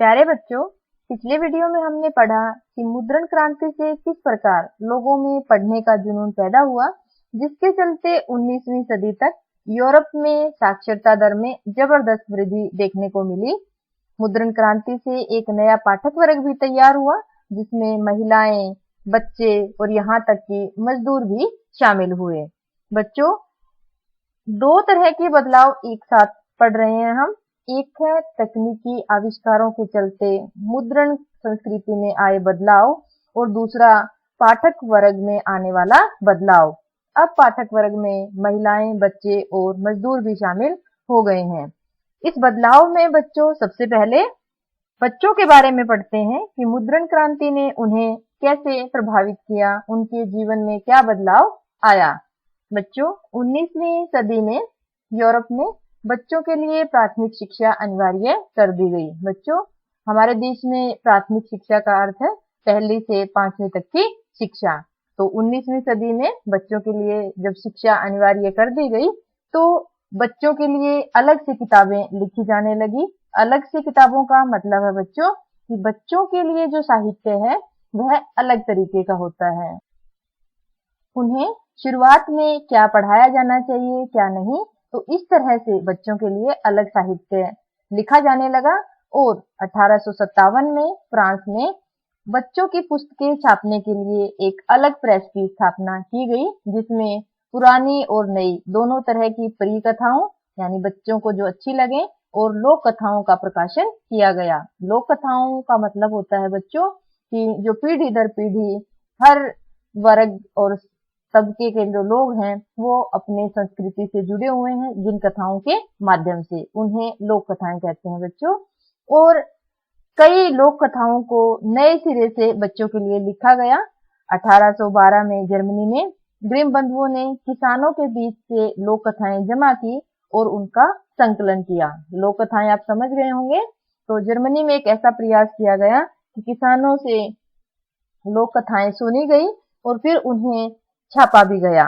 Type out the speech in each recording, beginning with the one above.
प्यारे बच्चों, पिछले वीडियो में हमने पढ़ा कि मुद्रण क्रांति से किस प्रकार लोगों में पढ़ने का जुनून पैदा हुआ, जिसके चलते 19वीं सदी तक यूरोप में साक्षरता दर में जबरदस्त वृद्धि देखने को मिली। मुद्रण क्रांति से एक नया पाठक वर्ग भी तैयार हुआ, जिसमें महिलाएं, बच्चे और यहाँ तक कि मजदूर भी शामिल हुए। बच्चों, दो तरह के बदलाव एक साथ पढ़ रहे हैं हम। एक है तकनीकी आविष्कारों के चलते मुद्रण संस्कृति में आए बदलाव और दूसरा पाठक वर्ग में आने वाला बदलाव। अब पाठक वर्ग में महिलाएं, बच्चे और मजदूर भी शामिल हो गए हैं। इस बदलाव में बच्चों सबसे पहले बच्चों के बारे में पढ़ते हैं कि मुद्रण क्रांति ने उन्हें कैसे प्रभावित किया, उनके जीवन में क्या बदलाव आया। बच्चों, 19वीं सदी में यूरोप में बच्चों के लिए प्राथमिक शिक्षा अनिवार्य कर दी गई। बच्चों, हमारे देश में प्राथमिक शिक्षा का अर्थ है पहली से 5वीं तक की शिक्षा। तो 19वीं सदी में बच्चों के लिए जब शिक्षा अनिवार्य कर दी गई तो बच्चों के लिए अलग से किताबें लिखी जाने लगी। अलग से किताबों का मतलब है बच्चों कि बच्चों के लिए जो साहित्य है वह अलग तरीके का होता है। उन्हें शुरुआत में क्या पढ़ाया जाना चाहिए, क्या नहीं, तो इस तरह से बच्चों के लिए अलग साहित्य लिखा जाने लगा। और 1857 में फ्रांस में बच्चों की पुस्तकें छापने के लिए एक अलग प्रेस की स्थापना की गई, जिसमें पुरानी और नई दोनों तरह की परिकथाओं यानी बच्चों को जो अच्छी लगे और लोक कथाओं का प्रकाशन किया गया। लोक कथाओं का मतलब होता है बच्चों कि जो पीढ़ी दर पीढ़ी हर वर्ग और तबके के जो लोग हैं वो अपने संस्कृति से जुड़े हुए हैं, जिन कथाओं के माध्यम से उन्हें लोक कथाएं कहते हैं बच्चों। और कई लोक कथाओं को नए सिरे से बच्चों के लिए लिखा गया। 1812 में जर्मनी में ग्रिम बंधुओं ने किसानों के बीच से लोक कथाएं जमा की और उनका संकलन किया। लोक कथाएं आप समझ गए होंगे। तो जर्मनी में एक ऐसा प्रयास किया गया कि किसानों से लोक कथाएं सुनी गई और फिर उन्हें छापा भी गया।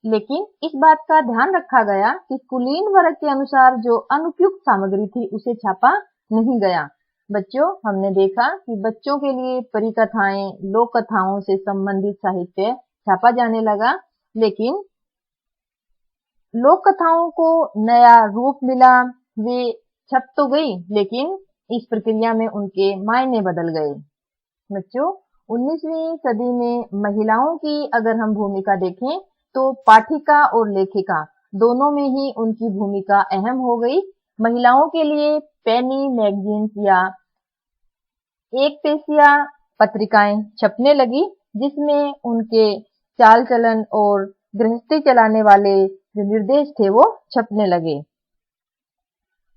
लेकिन इस बात का ध्यान रखा गया कि कुलीन वर्ग के अनुसार जो अनुपयुक्त सामग्री थी उसे छापा नहीं गया। बच्चों, हमने देखा कि बच्चों के लिए परिकथाएं, लोक कथाओं से संबंधित साहित्य छापा जाने लगा, लेकिन लोक कथाओं को नया रूप मिला। वे छप तो गई, लेकिन इस प्रक्रिया में उनके मायने बदल गए। बच्चों, 19वीं सदी में महिलाओं की अगर हम भूमिका देखें तो पाठिका और लेखिका दोनों में ही उनकी भूमिका अहम हो गई। महिलाओं के लिए पेनी मैगजीन्स या एक पेशिया पत्रिकाएं छपने लगी, जिसमें उनके चाल चलन और गृहस्थी चलाने वाले जो निर्देश थे वो छपने लगे।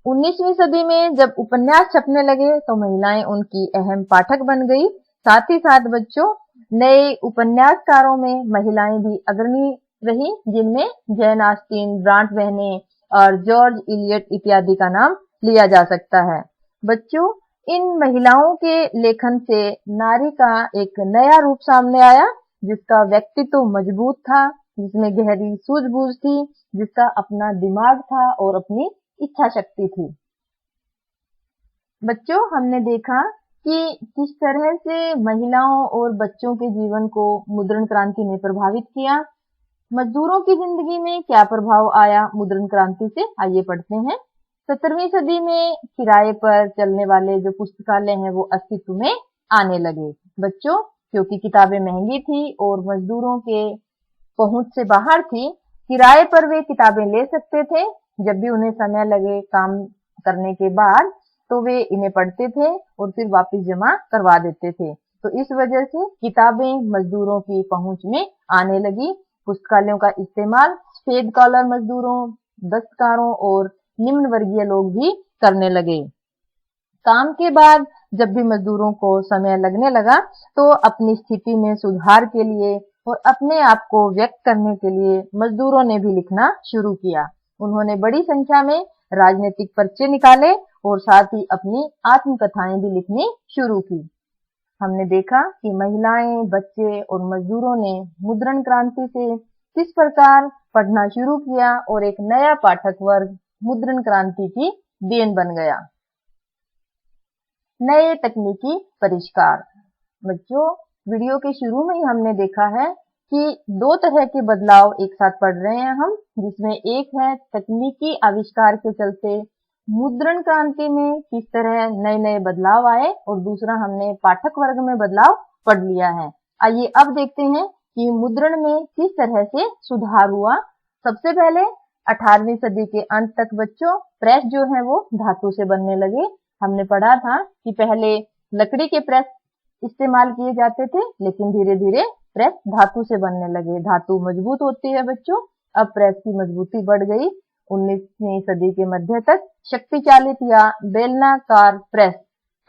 19वीं सदी में जब उपन्यास छपने लगे तो महिलाएं उनकी अहम पाठक बन गई। साथ ही साथ बच्चों, नए उपन्यासकारों में महिलाएं भी अग्रणी रही, जिनमें जैन ऑस्टिन, ब्रांट बहने और जॉर्ज इलियट इत्यादि का नाम लिया जा सकता है। बच्चों, इन महिलाओं के लेखन से नारी का एक नया रूप सामने आया, जिसका व्यक्तित्व मजबूत था, जिसमें गहरी सूझबूझ थी, जिसका अपना दिमाग था और अपनी इच्छा शक्ति थी। बच्चों, हमने देखा कि किस तरह से महिलाओं और बच्चों के जीवन को मुद्रण क्रांति ने प्रभावित किया। मजदूरों की जिंदगी में क्या प्रभाव आया मुद्रण क्रांति से, आइए पढ़ते हैं। 17वीं सदी में किराए पर चलने वाले जो पुस्तकालय हैं वो अस्तित्व में आने लगे। बच्चों, क्योंकि किताबें महंगी थी और मजदूरों के पहुंच से बाहर थी, किराए पर वे किताबें ले सकते थे। जब भी उन्हें समय लगे काम करने के बाद तो वे इन्हें पढ़ते थे और फिर वापस जमा करवा देते थे। तो इस वजह से किताबें मजदूरों की पहुंच में आने लगी। पुस्तकालयों का इस्तेमाल सफेद कॉलर मजदूरों, दस्तकारों और निम्न वर्गीय लोग भी करने लगे। काम के बाद जब भी मजदूरों को समय लगने लगा तो अपनी स्थिति में सुधार के लिए और अपने आप को व्यक्त करने के लिए मजदूरों ने भी लिखना शुरू किया। उन्होंने बड़ी संख्या में राजनीतिक पर्चे निकाले और साथ ही अपनी आत्मकथाएं भी लिखनी शुरू की। हमने देखा कि महिलाएं, बच्चे और मजदूरों ने मुद्रण क्रांति से किस प्रकार पढ़ना शुरू किया और एक नया पाठक वर्ग मुद्रण क्रांति की देन बन गया। नए तकनीकी परिष्कार। बच्चों, वीडियो के शुरू में ही हमने देखा है कि दो तरह के बदलाव एक साथ पढ़ रहे हैं हम, जिसमें एक है तकनीकी आविष्कार के चलते मुद्रण क्रांति में किस तरह नए नए बदलाव आए, और दूसरा हमने पाठक वर्ग में बदलाव पढ़ लिया है। आइए अब देखते हैं कि मुद्रण में किस तरह से सुधार हुआ। सबसे पहले 18वीं सदी के अंत तक बच्चों प्रेस जो है वो धातु से बनने लगे। हमने पढ़ा था कि पहले लकड़ी के प्रेस इस्तेमाल किए जाते थे, लेकिन धीरे धीरे प्रेस धातु से बनने लगे। धातु मजबूत होती है बच्चों, अब प्रेस की मजबूती बढ़ गई। 19वीं सदी के मध्य तक शक्ति चालित या बेलनाकार प्रेस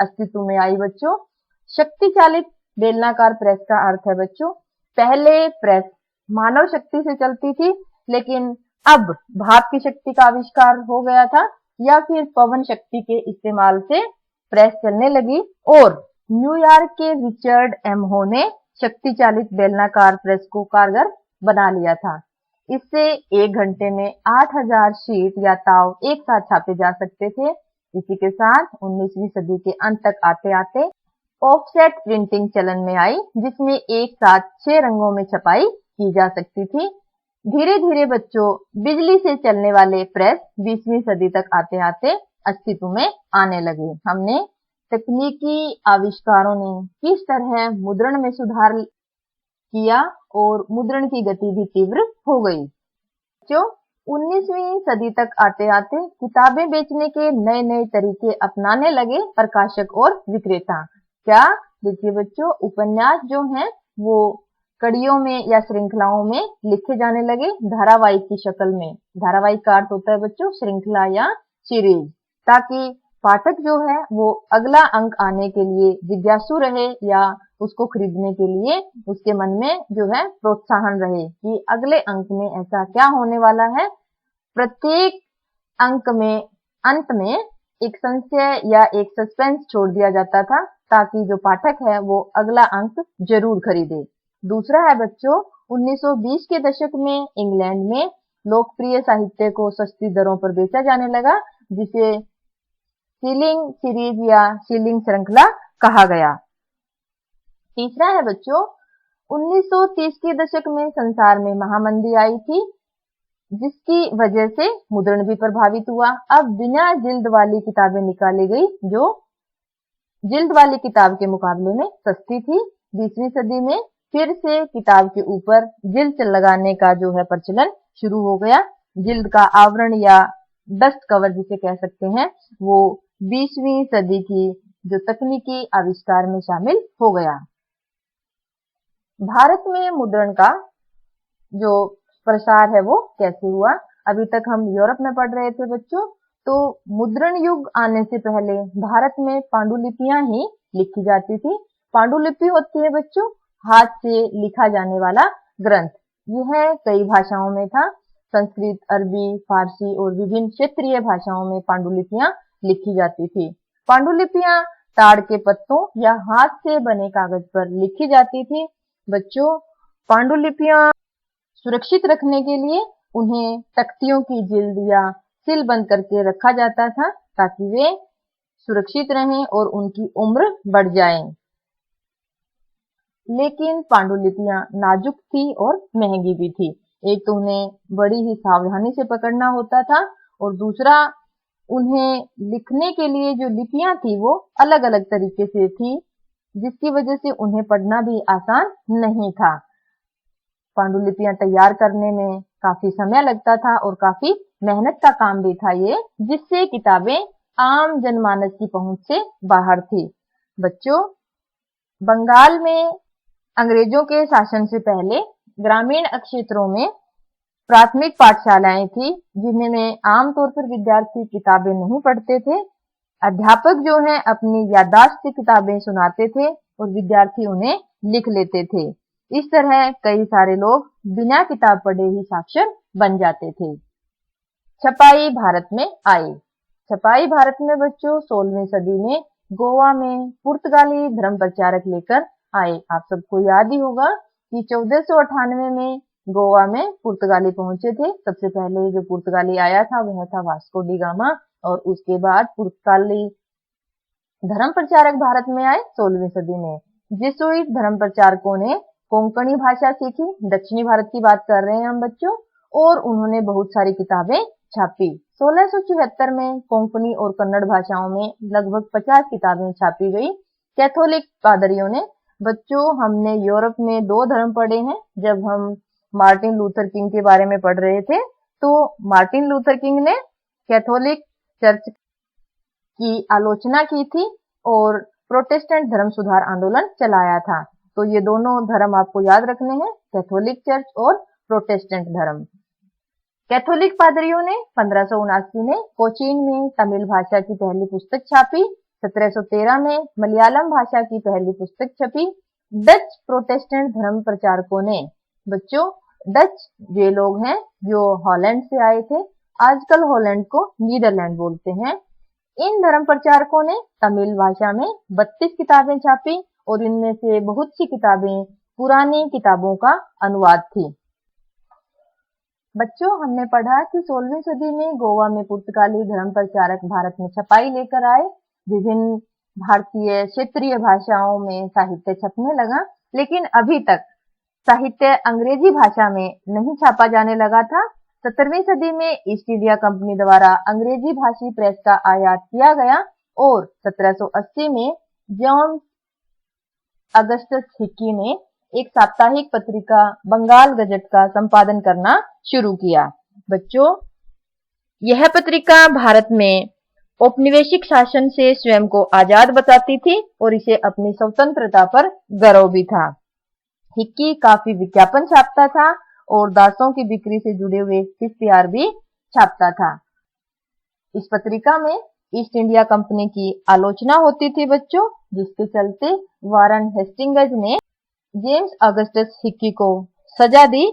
अस्तित्व में आई बच्चों। शक्ति चालित बेलनाकार प्रेस का अर्थ है बच्चों, पहले प्रेस मानव शक्ति से चलती थी, लेकिन अब भाप की शक्ति का आविष्कार हो गया था, या फिर पवन शक्ति के इस्तेमाल से प्रेस चलने लगी, और न्यूयॉर्क के रिचर्ड एम हो ने शक्ति चालित बेलनाकार प्रेस को कारगर बना लिया था। इससे 1 घंटे में 8000 शीट या ताव एक साथ छापे जा सकते थे। इसी के साथ 19वीं सदी के अंत तक आते आते ऑफसेट प्रिंटिंग चलन में आई, जिसमें एक साथ 6 रंगों में छपाई की जा सकती थी। धीरे धीरे बच्चों बिजली से चलने वाले प्रेस 20वीं सदी तक आते आते अस्तित्व में आने लगे। हमने तकनीकी आविष्कारों ने किस तरह मुद्रण में सुधार किया और मुद्रण की गति भी तीव्र हो गई। जो 19वीं सदी तक आते आते किताबें बेचने के नए नए तरीके अपनाने लगे प्रकाशक और विक्रेता। क्या? देखिए बच्चों, उपन्यास जो हैं वो कड़ियों में या श्रृंखलाओं में लिखे जाने लगे, धारावाहिक की शक्ल में। धारावाहिक का अर्थ होता है बच्चों श्रृंखला या सीरीज, ताकि पाठक जो है वो अगला अंक आने के लिए जिज्ञासु रहे या उसको खरीदने के लिए उसके मन में जो है प्रोत्साहन रहे कि अगले अंक में ऐसा क्या होने वाला है। प्रत्येक अंक में अंत में एक संशय या एक सस्पेंस छोड़ दिया जाता था, ताकि जो पाठक है वो अगला अंक जरूर खरीदे। दूसरा है बच्चों, 1920 के दशक में इंग्लैंड में लोकप्रिय साहित्य को सस्ती दरों पर बेचा जाने लगा, जिसे सीलिंग सीरीज या सीलिंग श्रृंखला कहा गया। तीसरा है बच्चों, 1930 के दशक में संसार में महामंदी आई थी, जिसकी वजह से मुद्रण भी प्रभावित हुआ। अब बिना जिल्द वाली किताबें निकाली गई, जो जिल्द वाली किताब के मुकाबले में सस्ती थी। 20वीं सदी में फिर से किताब के ऊपर जिल्द लगाने का जो है प्रचलन शुरू हो गया। जिल्द का आवरण या डस्ट कवर जिसे कह सकते हैं, वो 20वीं सदी की जो तकनीकी आविष्कार में शामिल हो गया। भारत में मुद्रण का जो प्रसार है वो कैसे हुआ? अभी तक हम यूरोप में पढ़ रहे थे बच्चों, तो मुद्रण युग आने से पहले भारत में पांडुलिपियां ही लिखी जाती थी। पांडुलिपि होती है बच्चों हाथ से लिखा जाने वाला ग्रंथ। यह कई भाषाओं में था, संस्कृत, अरबी, फारसी और विभिन्न क्षेत्रीय भाषाओं में पांडुलिपियां लिखी जाती थी। पांडुलिपियां ताड़ के पत्तों या हाथ से बने कागज पर लिखी जाती थी। बच्चों, पांडुलिपियां सुरक्षित रखने के लिए उन्हें तख्तियों की जिल्द या सील बंद करके रखा जाता था, ताकि वे सुरक्षित रहें और उनकी उम्र बढ़ जाए। लेकिन पांडुलिपियां नाजुक थी और महंगी भी थी। एक तो उन्हें बड़ी ही सावधानी से पकड़ना होता था, और दूसरा उन्हें लिखने के लिए जो लिपियां थी वो अलग अलग तरीके से थी, जिसकी वजह से उन्हें पढ़ना भी आसान नहीं था। पांडुलिपियां तैयार करने में काफी समय लगता था और काफी मेहनत का काम भी था ये, जिससे किताबें आम जनमानस की पहुंच से बाहर थी। बच्चों, बंगाल में अंग्रेजों के शासन से पहले ग्रामीण क्षेत्रों में प्राथमिक पाठशालाएं थी, जिनमें आमतौर पर विद्यार्थी किताबें नहीं पढ़ते थे। अध्यापक जो हैं अपनी याददाश्त से किताबें सुनाते थे और विद्यार्थी उन्हें लिख लेते थे। इस तरह कई सारे लोग बिना किताब पढ़े ही साक्षर बन जाते थे। छपाई भारत में आई। छपाई भारत में बच्चों 16वीं सदी में गोवा में पुर्तगाली धर्म प्रचारक लेकर आए। आप सबको याद ही होगा कि 1498 में गोवा में पुर्तगाली पहुंचे थे। सबसे पहले जो पुर्तगाली आया था वह था वास्को डी गामा, और उसके बाद पुर्तगाली धर्म प्रचारक भारत में आए 16वीं सदी में। जेसुइट धर्म प्रचारकों ने कोंकणी भाषा सीखी, दक्षिणी भारत की बात कर रहे हैं हम बच्चों, और उन्होंने बहुत सारी किताबें छापी। 1674 में कोंकणी और कन्नड़ भाषाओं में लगभग 50 किताबें छापी गई। कैथोलिक पादरियों ने, बच्चों हमने यूरोप में 2 धर्म पढ़े हैं जब हम मार्टिन लूथर किंग के बारे में पढ़ रहे थे। तो मार्टिन लूथर किंग ने कैथोलिक चर्च की आलोचना की थी और प्रोटेस्टेंट धर्म सुधार आंदोलन चलाया था। तो ये दोनों धर्म आपको याद रखने हैं, कैथोलिक चर्च और प्रोटेस्टेंट धर्म। कैथोलिक पादरियों ने 1579 में कोचीन में तमिल भाषा की पहली पुस्तक छापी। 1713 में मलयालम भाषा की पहली पुस्तक छपी। डच प्रोटेस्टेंट धर्म प्रचारकों ने, बच्चों डच वे लोग हैं जो हॉलैंड से आए थे, आजकल हॉलैंड को नीदरलैंड बोलते हैं। इन धर्म प्रचारकों ने तमिल भाषा में 32 किताबें छापी और इनमें से बहुत सी किताबें पुरानी किताबों का अनुवाद थी। बच्चों हमने पढ़ा कि 16वीं सदी में गोवा में पुर्तगाली धर्म प्रचारक भारत में छपाई लेकर आए। विभिन्न भारतीय क्षेत्रीय भाषाओं में साहित्य छपने लगा, लेकिन अभी तक साहित्य अंग्रेजी भाषा में नहीं छापा जाने लगा था। 17वीं सदी में ईस्ट इंडिया कंपनी द्वारा अंग्रेजी भाषी प्रेस का आयात किया गया और 1780 में जॉन अगस्टस हिक्की ने एक साप्ताहिक पत्रिका बंगाल गजट का संपादन करना शुरू किया। बच्चों यह पत्रिका भारत में औपनिवेशिक शासन से स्वयं को आजाद बताती थी और इसे अपनी स्वतंत्रता पर गर्व भी था। हिक्की काफी विज्ञापन छापता था और दासों की बिक्री से जुड़े हुए इश्तिहार भी छापता था। इस पत्रिका में ईस्ट इंडिया कंपनी की आलोचना होती थी बच्चों, जिसके चलते वारन हेस्टिंग्स ने जेम्स अगस्टस हिक्की को सजा दी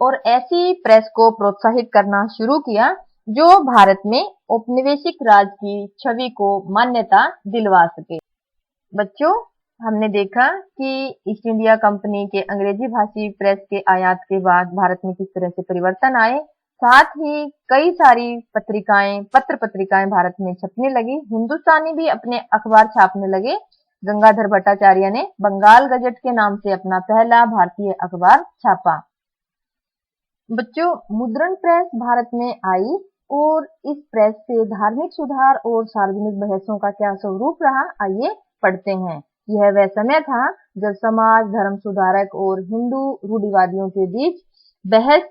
और ऐसी प्रेस को प्रोत्साहित करना शुरू किया जो भारत में औपनिवेशिक राज की छवि को मान्यता दिलवा सके। बच्चों हमने देखा कि ईस्ट इंडिया कंपनी के अंग्रेजी भाषी प्रेस के आयात के बाद भारत में किस तरह से परिवर्तन आए। साथ ही कई सारी पत्रिकाएं, पत्र पत्रिकाएं भारत में छपने लगी। हिंदुस्तानी भी अपने अखबार छापने लगे। गंगाधर भट्टाचार्य ने बंगाल गजट के नाम से अपना पहला भारतीय अखबार छापा। बच्चों मुद्रण प्रेस भारत में आई और इस प्रेस से धार्मिक सुधार और सार्वजनिक बहसों का क्या स्वरूप रहा, आइए पढ़ते हैं। यह वह समय था जब समाज, धर्म सुधारक और हिंदू रूढ़िवादियों के बीच बहस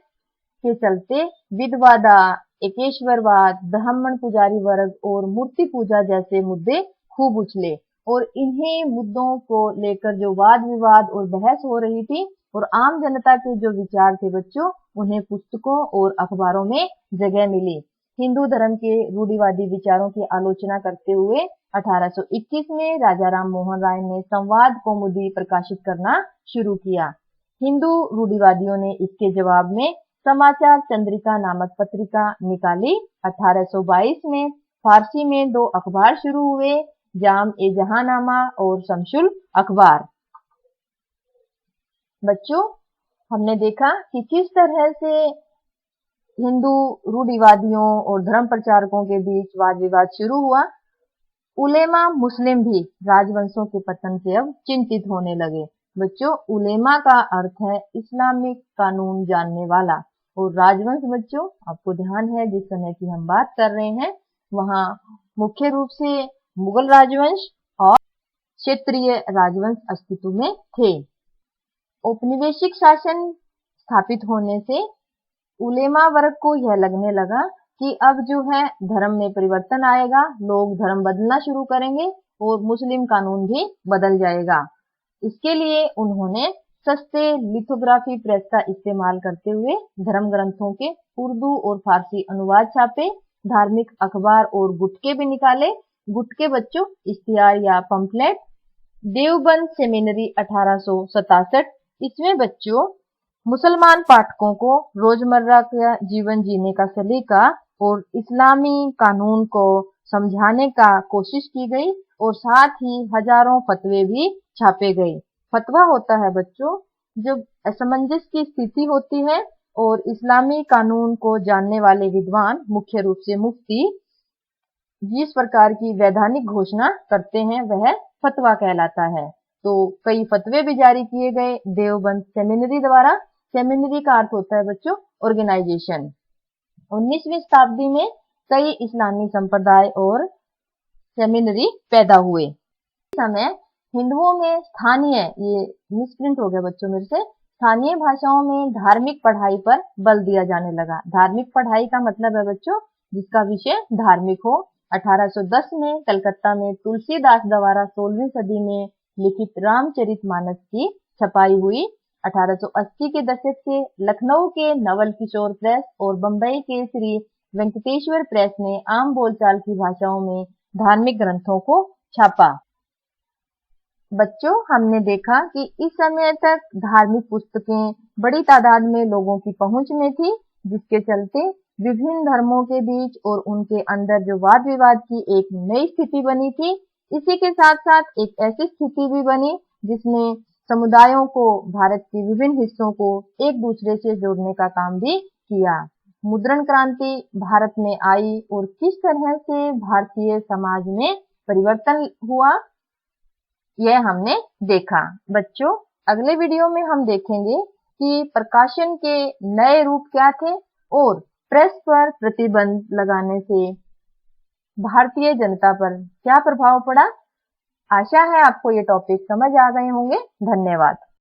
के चलते विधवादा, एकेश्वरवाद, ब्राह्मण पुजारी वर्ग और मूर्ति पूजा जैसे मुद्दे खूब उछले और इन्हीं मुद्दों को लेकर जो वाद विवाद और बहस हो रही थी और आम जनता के जो विचार थे बच्चों, उन्हें पुस्तकों और अखबारों में जगह मिली। हिंदू धर्म के रूढ़िवादी विचारों की आलोचना करते हुए 1821 में राजा राम मोहन राय ने संवाद कौमुदी प्रकाशित करना शुरू किया। हिंदू रूढ़िवादियों ने इसके जवाब में समाचार चंद्रिका नामक पत्रिका निकाली। 1822 में फारसी में 2 अखबार शुरू हुए, जाम-ए-जहांनामा और शमसुल अखबार। बच्चों हमने देखा कि किस तरह से हिंदू रूढ़िवादियों और धर्म प्रचारकों के बीच वाद विवाद शुरू हुआ। उलेमा मुस्लिम भी राजवंशों के पतन से अब चिंतित होने लगे। बच्चों उलेमा का अर्थ है इस्लामिक कानून जानने वाला और राजवंश बच्चों आपको ध्यान है जिस समय की हम बात कर रहे हैं वहां मुख्य रूप से मुगल राजवंश और क्षेत्रीय राजवंश अस्तित्व में थे। औपनिवेशिक शासन स्थापित होने से उलेमा वर्ग को यह लगने लगा कि अब जो है धर्म में परिवर्तन आएगा, लोग धर्म बदलना शुरू करेंगे और मुस्लिम कानून भी बदल जाएगा। इसके लिए उन्होंने सस्ते लिथोग्राफी प्रेस का इस्तेमाल करते हुए धर्म ग्रंथों के उर्दू और फारसी अनुवाद छापे, धार्मिक अखबार और गुटके भी निकाले। गुटके बच्चों इश्तिहार या पंपलेट। देवबंद सेमिनरी 1867 इसमें बच्चों मुसलमान पाठकों को रोजमर्रा का जीवन जीने का सलीका और इस्लामी कानून को समझाने का कोशिश की गई और साथ ही हजारों फतवे भी छापे गए। फतवा होता है बच्चों जब असमंजस की स्थिति होती है और इस्लामी कानून को जानने वाले विद्वान, मुख्य रूप से मुफ्ती, जिस प्रकार की वैधानिक घोषणा करते हैं वह फतवा कहलाता है। तो कई फतवे भी जारी किए गए देवबंद सेमिनरी द्वारा। सेमिनरी का अर्थ होता है बच्चों ऑर्गेनाइजेशन। 19वीं शताब्दी में कई इस्लामी संप्रदाय और सेमिनरी पैदा हुए। समय हिंदुओं में स्थानीय, ये मिसप्रिंट हो गया बच्चों मेरे से, स्थानीय भाषाओं में धार्मिक पढ़ाई पर बल दिया जाने लगा। धार्मिक पढ़ाई का मतलब है बच्चों जिसका विषय धार्मिक हो। 1810 में कलकत्ता में तुलसीदास द्वारा 16वीं सदी में लिखित रामचरितमानस की छपाई हुई। 1880 के दशक के लखनऊ के नवल किशोर प्रेस और बंबई के श्री वेंकटेश्वर प्रेस ने आम बोलचाल की भाषाओं में धार्मिक ग्रंथों को छापा। बच्चों हमने देखा कि इस समय तक धार्मिक पुस्तकें बड़ी तादाद में लोगों की पहुंच में थी, जिसके चलते विभिन्न धर्मों के बीच और उनके अंदर जो वाद विवाद की एक नई स्थिति बनी थी। इसी के साथ साथ एक ऐसी स्थिति भी बनी जिसमें समुदायों को, भारत के विभिन्न हिस्सों को एक दूसरे से जोड़ने का काम भी किया। मुद्रण क्रांति भारत में आई और किस तरह से भारतीय समाज में परिवर्तन हुआ यह हमने देखा। बच्चों अगले वीडियो में हम देखेंगे कि प्रकाशन के नए रूप क्या थे और प्रेस पर प्रतिबंध लगाने से भारतीय जनता पर क्या प्रभाव पड़ा। आशा है आपको ये टॉपिक समझ आ गए होंगे। धन्यवाद।